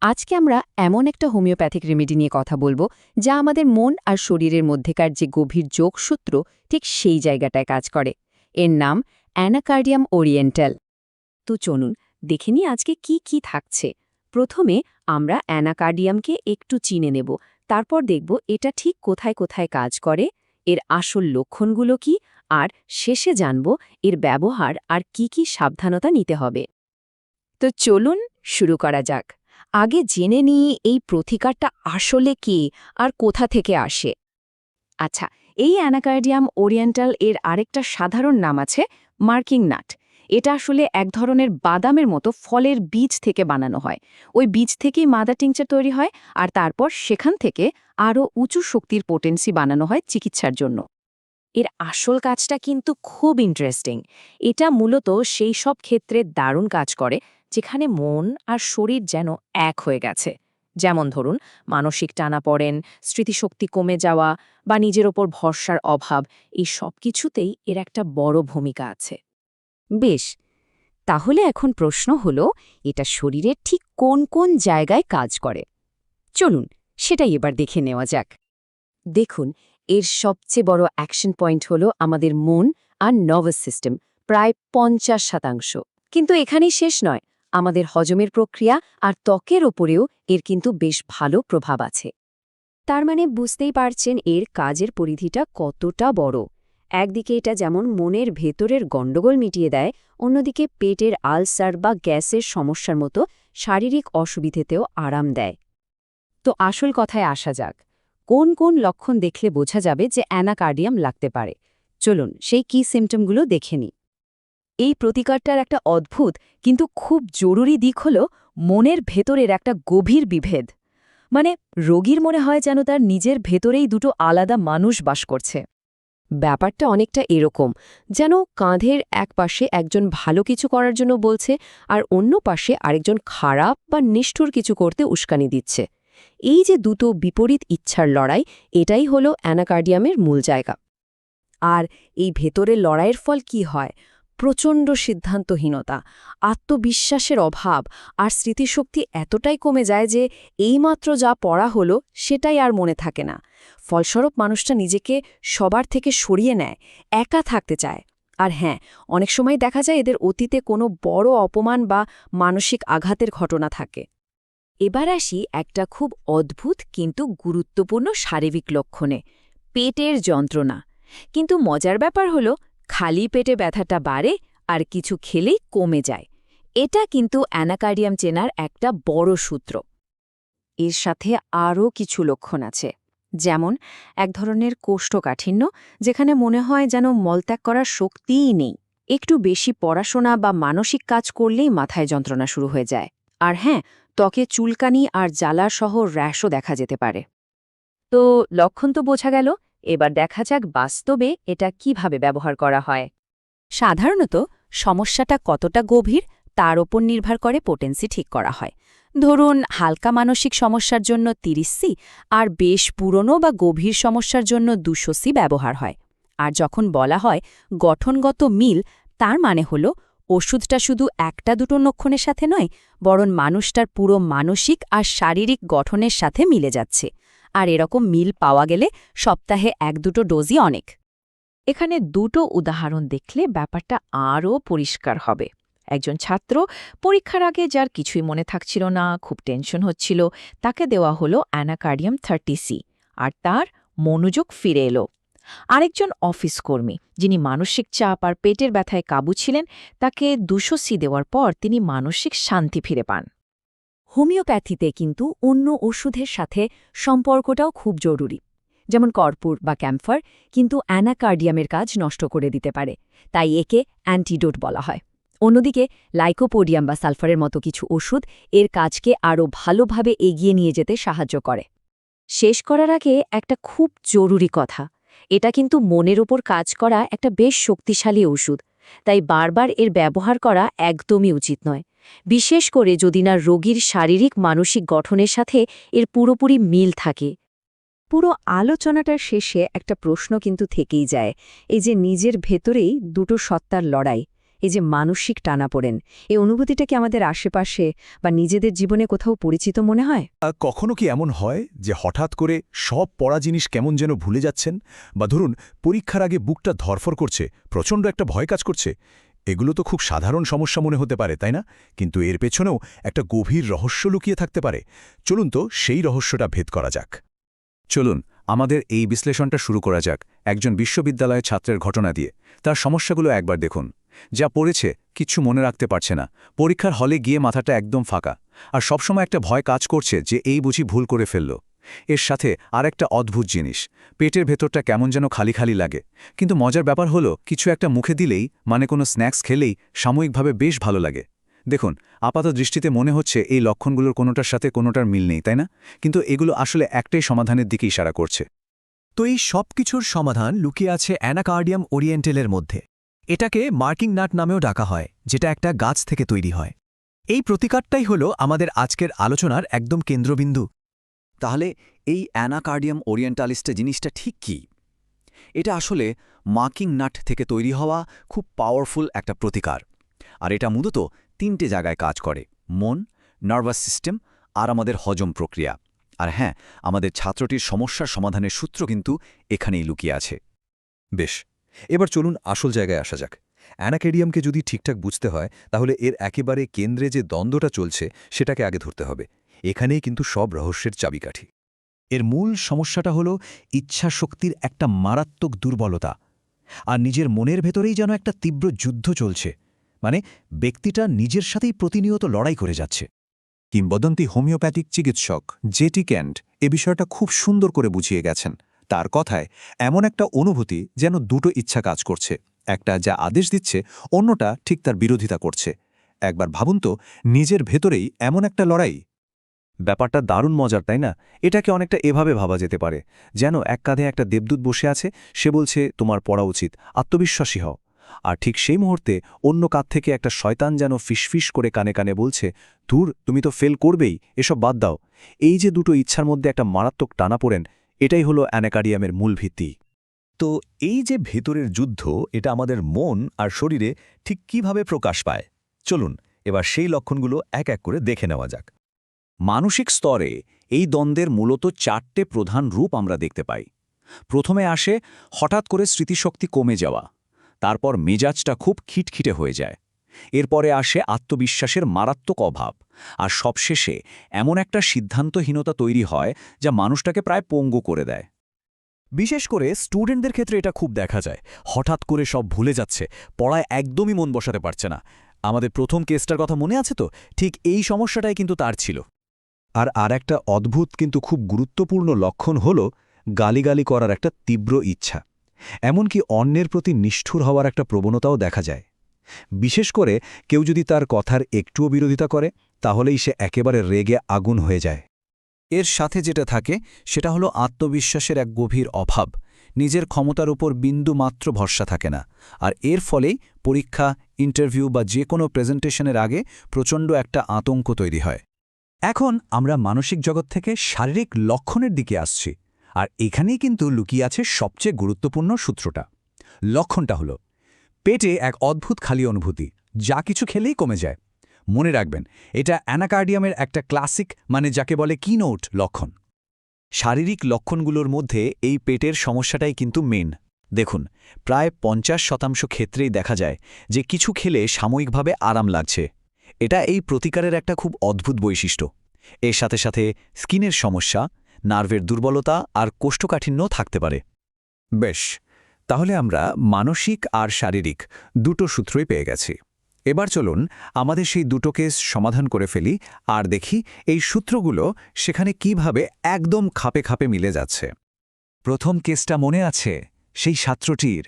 আজকে আমরা এমন একটা হোমিওপ্যাথিক রেমেডি নিয়ে কথা বলবো যা আমাদের মন আর শরীরের মধ্যেকার যে গভীর যোগসূত্র ঠিক সেই জায়গাটায় কাজ করে। এর নাম অ্যানাকার্ডিয়াম ওরিয়েন্টাল। তো চলুন দেখে নিই আজকে কি কি থাকছে। প্রথমে আমরা অ্যানাকার্ডিয়ামকে একটু চিনে নেব, তারপর দেখব এটা ঠিক কোথায় কোথায় কাজ করে, এর আসল লক্ষণগুলো কি, আর শেষে জানব এর ব্যবহার আর কি কি সাবধানতা নিতে হবে। তো চলুন শুরু করা যাক। আগে জেনে নিই এই প্রতিকারটা আসলে কি আর কোথা থেকে আসে। আচ্ছা, এই অ্যানাকার্ডিয়াম ওরিয়েন্টাল এর আরেকটা সাধারণ নাম আছে মার্কিং নাট। এটা আসলে এক ধরনের বাদামের মতো ফলের বীজ থেকে বানানো হয়। ওই বীজ থেকেই মাদার টিংচার তৈরি হয়, আর তারপর সেখান থেকে আরও উঁচু শক্তির পোটেন্সি বানানো হয় চিকিৎসার জন্য। এর আসল কাজটা কিন্তু খুব ইন্টারেস্টিং। এটা মূলত সেই সব ক্ষেত্রে দারুণ কাজ করে যেখানে মন আর শরীর যেন এক হয়ে গেছে। যেমন ধরুন মানসিক টানাপড়েন, স্মৃতিশক্তি কমে যাওয়া বা নিজের ওপর ভরসার অভাব, এই সব কিছুতেই এর একটা বড় ভূমিকা আছে। বেশ, তাহলে এখন প্রশ্ন হলো এটা শরীরের ঠিক কোন কোন জায়গায় কাজ করে। চলুন সেটাই এবার দেখে নেওয়া যাক। দেখুন, এর সবচেয়ে বড় অ্যাকশন পয়েন্ট হলো আমাদের মন আর নার্ভাস সিস্টেম, প্রায় 50%। কিন্তু এখানেই শেষ নয়, আমাদের হজমের প্রক্রিয়া আর ত্বকের ওপরেও এর কিন্তু বেশ ভালো প্রভাব আছে। তার মানে বুঝতেই পারছেন এর কাজের পরিধিটা কতটা বড়। একদিকে এটা যেমন মনের ভেতরের গণ্ডগোল মিটিয়ে দেয়, অন্যদিকে পেটের আলসার বা গ্যাসের সমস্যার মতো শারীরিক অসুবিধেতেও আরাম দেয়। তো আসল কথায় আসা যাক, কোন কোন লক্ষণ দেখলে বোঝা যাবে যে অ্যানাকার্ডিয়াম লাগতে পারে। চলুন সেই কি সিমটমগুলো দেখে নিই। এই প্রতিকারটার একটা অদ্ভুত কিন্তু খুব জরুরি দিক হল মনের ভেতরের একটা গভীর বিভেদ। মানে রোগীর মনে হয় যেন তার নিজের ভেতরেই দুটো আলাদা মানুষ বাস করছে। ব্যাপারটা অনেকটা এরকম, যেন কাঁধের এক পাশে একজন ভালো কিছু করার জন্য বলছে আর অন্য পাশে আরেকজন খারাপ বা নিষ্ঠুর কিছু করতে উস্কানি দিচ্ছে। এই যে দুটো বিপরীত ইচ্ছার লড়াই, এটাই হলো অ্যানাকার্ডিয়ামের মূল জায়গা। আর এই ভেতরের লড়াইয়ের ফল কি হয়? প্রচণ্ড সিদ্ধান্তহীনতা, আত্মবিশ্বাসের অভাব আর স্মৃতিশক্তি এতটাই কমে যায় যে এইমাত্র যা পড়া হলো সেটাই আর মনে থাকে না। ফলস্বরূপ মানুষটা নিজেকে সবার থেকে সরিয়ে নেয়, একা থাকতে চায়। আর হ্যাঁ, অনেক সময় দেখা যায় এদের অতীতে কোনো বড় অপমান বা মানসিক আঘাতের ঘটনা থাকে। এবার আসি একটা খুব অদ্ভুত কিন্তু গুরুত্বপূর্ণ শারীরিক লক্ষণে, পেটের যন্ত্রণা। কিন্তু মজার ব্যাপার হলো খালি পেটে ব্যথাটা বাড়ে আর কিছু খেলেই কমে যায়। এটা কিন্তু অ্যানাকার্ডিয়াম চেনার একটা বড় সূত্র। এর সাথে আরও কিছু লক্ষণ আছে, যেমন এক ধরনের কোষ্ঠকাঠিন্য, যেখানে মনে হয় যেন মলত্যাগ করার শক্তিই নেই। একটু বেশি পড়াশোনা বা মানসিক কাজ করলেই মাথায় যন্ত্রণা শুরু হয়ে যায়। আর হ্যাঁ, ত্বকে চুলকানি আর জ্বালাসহ র্যাশও দেখা যেতে পারে। তো লক্ষণ তো বোঝা গেল, এবার দেখা যাক বাস্তবে এটা কিভাবে ব্যবহার করা হয়। সাধারণত সমস্যাটা কতটা গভীর তার ওপর নির্ভর করে পোটেন্সি ঠিক করা হয়। ধরুন হালকা মানসিক সমস্যার জন্য 30 সি আর বেশ পুরনো বা গভীর সমস্যার জন্য 200 সি ব্যবহার হয়। আর যখন বলা হয় গঠনগত মিল, তার মানে হলো ওষুধটা শুধু একটা দুটো লক্ষণের সাথে নয়, বরং মানুষটার পুরো মানসিক আর শারীরিক গঠনের সাথে মিলে যাচ্ছে। আর এরকম মিল পাওয়া গেলে সপ্তাহে 1-2 ডোজই অনেক। এখানে দুটো উদাহরণ দেখলে ব্যাপারটা আরও পরিষ্কার হবে। একজন ছাত্র পরীক্ষার আগে যার কিছুই মনে থাকছিল না, খুব টেনশন হচ্ছিল, তাকে দেওয়া হলো অ্যানাকার্ডিয়াম 30 সি, আর তার মনোযোগ ফিরে এলো। আরেকজন অফিস কর্মী যিনি মানসিক চাপ আর পেটের ব্যথায় কাবু ছিলেন, তাকে 200 সি দেওয়ার পর তিনি মানসিক শান্তি ফিরে পান। হোমিওপ্যাথিতে কিন্তু অন্য ওষুধের সাথে সম্পর্কটাও খুব জরুরি। যেমন কর্পূর বা ক্যাম্ফার কিন্তু অ্যানাকার্ডিয়ামের কাজ নষ্ট করে দিতে পারে, তাই একে অ্যান্টিডোট বলা হয়। অন্যদিকে লাইকোপোডিয়াম বা সালফারের মতো কিছু ওষুধ এর কাজকে আরও ভালোভাবে এগিয়ে নিয়ে যেতে সাহায্য করে। শেষ করার আগে একটা খুব জরুরি কথা, এটা কিন্তু মনের ওপর কাজ করা একটা বেশ শক্তিশালী ওষুধ, তাই বারবার এর ব্যবহার করা একদমই উচিত নয়, বিশেষ করে যদি না রোগীর শারীরিক মানসিক গঠনের সাথে এর পুরোপুরি মিল থাকে। পুরো আলোচনাটার শেষে একটা প্রশ্ন কিন্তু থেকেই যায়, এই যে নিজের ভেতরেই দুটো সত্তার লড়াই, এই যে মানসিক টানাপোড়েন, এই অনুভূতিটা কি আমাদের আশেপাশে বা নিজেদের জীবনে কোথাও পরিচিত মনে হয়? কখনো কি এমন হয় যে হঠাৎ করে সব পড়া জিনিস কেমন যেন ভুলে যাচ্ছেন, বা ধরুন পরীক্ষার আগে বুকটা ধরফর করছে, প্রচণ্ড একটা ভয় কাজ করছে? এগুলো তো খুব সাধারণ সমস্যা মনে হতে পারে, তাই না? কিন্তু এর পেছনেও একটা গভীর রহস্য লুকিয়ে থাকতে পারে। চলুন তো সেই রহস্যটা ভেদ করা যাক। চলুন আমাদের এই বিশ্লেষণটা শুরু করা যাক একজন বিশ্ববিদ্যালয়ের ছাত্রের ঘটনা দিয়ে। তার সমস্যাগুলো একবার দেখুন। যা পড়েছে কিচ্ছু মনে রাখতে পারছে না, পরীক্ষার হলে গিয়ে মাথাটা একদম ফাঁকা, আর সবসময় একটা ভয় কাজ করছে যে এই বুঝি ভুল করে ফেলল। এর সাথে আর একটা অদ্ভুত জিনিস, পেটের ভেতরটা কেমন যেন খালি খালি লাগে। কিন্তু মজার ব্যাপার হলো কিছু একটা মুখে দিলেই, মানে কোনো স্ন্যাক্স খেলেই সাময়িকভাবে বেশ ভালো লাগে। দেখুন, আপাত দৃষ্টিতে মনে হচ্ছে এই লক্ষণগুলোর কোনোটার সাথে কোনোটার মিল নেই, তাই না? কিন্তু এগুলো আসলে একটাই সমাধানের দিকে ইশারা করছে। তো এই সব কিছুর সমাধান লুকিয়ে আছে অ্যানাকার্ডিয়াম ওরিয়েন্টালের মধ্যে। এটাকে মার্কিং নাট নামেও ডাকা হয়, যেটা একটা গাছ থেকে তৈরি হয়। এই প্রতিকারটাই হলো আমাদের আজকের আলোচনার একদম কেন্দ্রবিন্দু। তাহলে এই অ্যানাকার্ডিয়াম ওরিয়েন্টালিস্টে জিনিসটা ঠিক কি? এটা আসলে মার্কিং নাট থেকে তৈরি হওয়া খুব পাওয়ারফুল একটা প্রতিকার। আর এটা মূলত 3টে জায়গায় কাজ করে: মন, নার্ভাস সিস্টেম আর আমাদের হজম প্রক্রিয়া। আর হ্যাঁ, আমাদের ছাত্রটির সমস্যার সমাধানের সূত্র কিন্তু এখানেই লুকিয়ে আছে। বেশ, এবার চলুন আসল জায়গায় আসা যাক। অ্যানাকার্ডিয়ামকে যদি ঠিকঠাক বুঝতে হয়, তাহলে এর একেবারে কেন্দ্রে যে দ্বন্দ্বটা চলছে সেটাকে আগে ধরতে হবে। এখানেই কিন্তু সব রহস্যের চাবিকাঠি। এর মূল সমস্যাটা হলো ইচ্ছাশক্তির একটা মারাত্মক দুর্বলতা। আর নিজের মনের ভেতরেই যেন একটা তীব্র যুদ্ধ চলছে, মানে ব্যক্তিটা নিজের সাথেই প্রতিনিয়ত লড়াই করে যাচ্ছে। কিংবদন্তি হোমিওপ্যাথিক চিকিৎসক জেটি ক্যান্ট এ বিষয়টা খুব সুন্দর করে বুঝিয়ে গেছেন। তার কথায় এমন একটা অনুভূতি যেন দুটো ইচ্ছা কাজ করছে, একটা যা আদেশ দিচ্ছে, অন্যটা ঠিক তার বিরোধিতা করছে। একবার ভাবুন তো, নিজের ভেতরেই এমন একটা লড়াই। ব্যাপারটা দারুণ মজার, তাই না? এটাকে অনেকটা এভাবে ভাবা যেতে পারে, যেন এক কাঁধে একটা দেবদূত বসে আছে, সে বলছে তোমার পড়া উচিত, আত্মবিশ্বাসী হও। আর ঠিক সেই মুহূর্তে অন্য কাঁধ থেকে একটা শয়তান যেন ফিসফিস করে কানে কানে বলছে, ধুর, তুমি তো ফেল করবেই, এসব বাদ দাও। এই যে দুটো ইচ্ছার মধ্যে একটা মারাত্মক টানাপোড়েন, এটাই হলো অ্যানাকার্ডিয়ামের মূল ভিত্তি। তো এই যে ভেতরের যুদ্ধ, এটা আমাদের মন আর শরীরে ঠিক কিভাবে প্রকাশ পায়? চলুন এবার সেই লক্ষণগুলো এক এক করে দেখে নেওয়া যাক। মানসিক স্তরে এই দ্বন্দ্বের মূলত 4টে প্রধান রূপ আমরা দেখতে পাই। প্রথমে আসে হঠাৎ করে স্মৃতিশক্তি কমে যাওয়া, তারপর মেজাজটা খুব খিটখিটে হয়ে যায়, এরপরে আসে আত্মবিশ্বাসের মারাত্মক অভাব, আর সবশেষে এমন একটা সিদ্ধান্তহীনতা তৈরি হয় যা মানুষটাকে প্রায় পঙ্গু করে দেয়। বিশেষ করে স্টুডেন্টদের ক্ষেত্রে এটা খুব দেখা যায়। হঠাৎ করে সব ভুলে যাচ্ছে, পড়ায় একদমই মন বসাতে পারছে না। আমাদের প্রথম কেসটার কথা মনে আছে তো? ঠিক এই সমস্যাটাই কিন্তু তার ছিল। আর একটা অদ্ভুত কিন্তু খুব গুরুত্বপূর্ণ লক্ষণ হল গালিগালি করার একটা তীব্র ইচ্ছা। এমনকি অন্যের প্রতি নিষ্ঠুর হওয়ার একটা প্রবণতাও দেখা যায়। বিশেষ করে কেউ যদি তার কথার একটুও বিরোধিতা করে, তাহলেই সে একেবারে রেগে আগুন হয়ে যায়। এর সাথে যেটা থাকে সেটা হলো আত্মবিশ্বাসের এক গভীর অভাব। নিজের ক্ষমতার উপর বিন্দু মাত্র ভরসা থাকে না, আর এর ফলেই পরীক্ষা, ইন্টারভিউ বা যে কোনো প্রেজেন্টেশনের আগে প্রচণ্ড একটা আতঙ্ক তৈরি হয়। এখন আমরা মানসিক জগৎ থেকে শারীরিক লক্ষণের দিকে আসছি, আর এখানেই কিন্তু লুকিয়ে আছে সবচেয়ে গুরুত্বপূর্ণ সূত্রটা। লক্ষণটা হলো পেটে এক অদ্ভুত খালি অনুভূতি, যা কিছু খেলেই কমে যায়। মনে রাখবেন, এটা অ্যানাকার্ডিয়ামের একটা ক্লাসিক, মানে যাকে বলে কিনোট লক্ষণ। শারীরিক লক্ষণগুলোর মধ্যে এই পেটের সমস্যাটাই কিন্তু মেন। দেখুন, প্রায় 50% ক্ষেত্রেই দেখা যায় যে কিছু খেলে সাময়িকভাবে আরাম লাগছে। এটা এই প্রতিকারের একটা খুব অদ্ভুত বৈশিষ্ট্য। এর সাথে সাথে স্কিনের সমস্যা, নার্ভের দুর্বলতা আর কোষ্ঠকাঠিন্য থাকতে পারে। বেশ, তাহলে আমরা মানসিক আর শারীরিক দুটো সূত্রই পেয়ে গেছি। এবার চলুন আমাদের সেই দুটো কেস সমাধান করে ফেলি, আর দেখি এই সূত্রগুলো সেখানে কিভাবে একদম খাপে খাপে মিলে যাচ্ছে। প্রথম কেসটা মনে আছে? সেই ছাত্রটির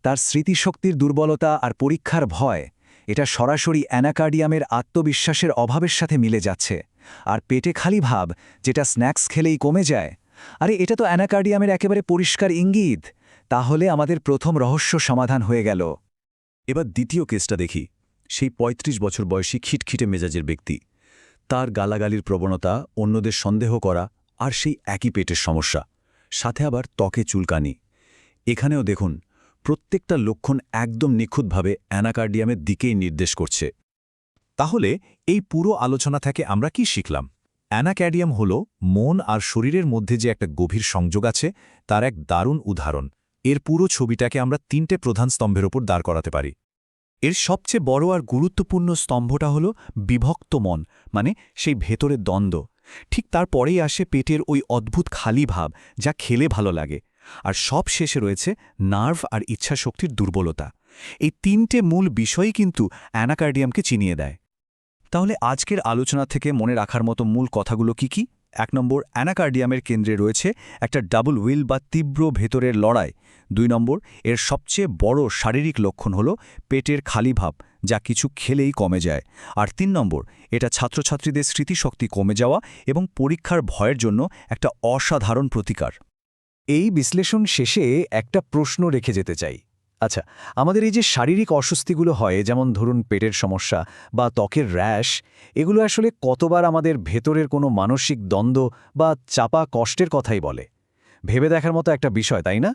তার স্মৃতিশক্তির দুর্বলতা আর পরীক্ষার ভয়, এটা সরাসরি অ্যানাকার্ডিয়ামের আত্মবিশ্বাসের অভাবের সাথে মিলে যাচ্ছে। আর পেটে খালি ভাব, যেটা স্ন্যাক্স খেলেই কমে যায়, আরে এটা তো অ্যানাকার্ডিয়ামের একেবারে পরিষ্কার ইঙ্গিত। তাহলে আমাদের প্রথম রহস্য সমাধান হয়ে গেল। এবার দ্বিতীয় কেসটা দেখি। সেই ৩৫ বছর বয়সী খিটখিটে মেজাজের ব্যক্তি, তার গালাগালির প্রবণতা, অন্যদের সন্দেহ করা, আর সেই একই পেটের সমস্যা, সাথে আবার ত্বকে চুলকানি। এখানেও দেখুন, প্রত্যেকটা লক্ষণ একদম নিখুঁতভাবে অ্যানাকার্ডিয়ামের দিকেই নির্দেশ করছে। তাহলে এই পুরো আলোচনা থেকে আমরা কি শিখলাম? অ্যানাকার্ডিয়াম হল মন আর শরীরের মধ্যে যে একটা গভীর সংযোগ আছে তার এক দারুণ উদাহরণ। এর পুরো ছবিটাকে আমরা 3টে প্রধান স্তম্ভের ওপর দাঁড় করাতে পারি। এর সবচেয়ে বড় আর গুরুত্বপূর্ণ স্তম্ভটা হলো বিভক্ত মন, মানে সেই ভেতরের দ্বন্দ্ব। ঠিক তারপরেই আসে পেটের ওই অদ্ভুত খালি ভাব, যা খেলে ভালো লাগে। আর সব শেষে রয়েছে নার্ভ আর ইচ্ছাশক্তির দুর্বলতা। এই 3টে মূল বিষয়ই কিন্তু অ্যানাকার্ডিয়ামকে চিনিয়ে দেয়। তাহলে আজকের আলোচনা থেকে মনে রাখার মতো মূল কথাগুলো কি কি? 1 নম্বর, অ্যানাকার্ডিয়ামের কেন্দ্রে রয়েছে একটা ডাবল হুইল বা তীব্র ভেতরের লড়াই। 2 নম্বর, এর সবচেয়ে বড় শারীরিক লক্ষণ হল পেটের খালি ভাব, যা কিছু খেলেই কমে যায়। আর 3 নম্বর, এটা ছাত্রছাত্রীদের স্মৃতিশক্তি কমে যাওয়া এবং পরীক্ষার ভয়ের জন্য একটা অসাধারণ প্রতিকার। এই বিশ্লেষণ শেষে একটা প্রশ্ন রেখে যেতে চাই। আচ্ছা, আমাদের এই যে শারীরিক অস্বস্তিগুলো হয়, যেমন ধরুন পেটের সমস্যা বা ত্বকের র্যাশ, এগুলো আসলে কতবার আমাদের ভেতরের কোনো মানসিক দ্বন্দ্ব বা চাপা কষ্টের কথাই বলে? ভেবে দেখার মতো একটা বিষয়, তাই না?